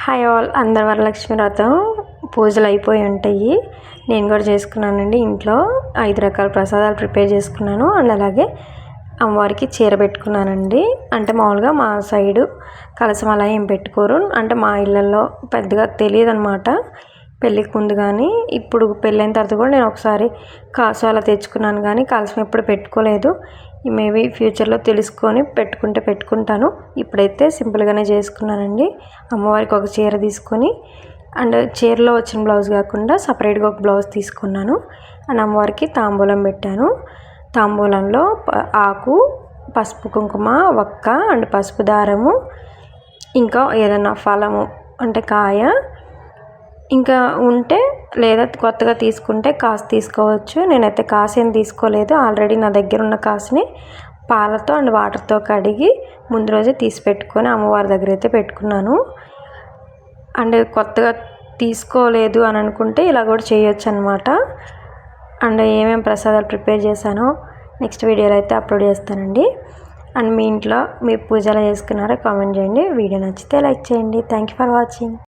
Hi all, అందరు వరలక్ష్మి వ్రతం పూజలు అయిపోయి ఉంటాయి. నేను కూడా చేసుకున్నానండి. ఇంట్లో 5 రకాల ప్రసాదాలు ప్రిపేర్ చేసుకున్నాను. అండ్ అలాగే అమ్మవారికి చీర పెట్టుకున్నానండి. అంటే మామూలుగా మా సైడు కలసం అలా ఏం పెట్టుకోరు. అంటే మా ఇళ్ళల్లో పెద్దగా తెలియదు అనమాట పెళ్ళికి ముందు. కానీ ఇప్పుడు పెళ్ళైన తర్వాత కూడా నేను ఒకసారి కాసు అలా తెచ్చుకున్నాను, కానీ కలసం ఎప్పుడు పెట్టుకోలేదు. మేబీ ఫ్యూచర్లో తెలుసుకొని పెట్టుకుంటాను. ఇప్పుడైతే సింపుల్గానే చేసుకున్నానండి. అమ్మవారికి ఒక చీర తీసుకొని, అండ్ చీరలో వచ్చిన బ్లౌజ్ కాకుండా సపరేట్గా ఒక బ్లౌజ్ తీసుకున్నాను. అండ్ అమ్మవారికి తాంబూలం పెట్టాను. తాంబూలంలో ఆకు, పసుపు కుంకుమ, ఒక్క అండ్ పసుపు దారము, ఇంకా ఏదైనా ఫలము అంటే కాయ, ఇంకా ఉంటే లేదా కొత్తగా తీసుకుంటే కాసు తీసుకోవచ్చు. నేనైతే కాసు ఏం తీసుకోలేదు. ఆల్రెడీ నా దగ్గర ఉన్న కాసుని పాలతో అండ్ వాటర్తో కడిగి ముందు రోజే తీసి పెట్టుకొని అమ్మవారి దగ్గర అయితే పెట్టుకున్నాను. అండ్ కొత్తగా తీసుకోలేదు అని అనుకుంటే ఇలా కూడా చేయొచ్చు అనమాట. అండ్ ఏమేమి ప్రసాదాలు ప్రిపేర్ చేశానో నెక్స్ట్ వీడియోలో అయితే అప్లోడ్ చేస్తానండి. అండ్ మీ ఇంట్లో మీ పూజలు చేసుకున్నారో కామెంట్ చేయండి. వీడియో నచ్చితే లైక్ చేయండి. Thank you for watching.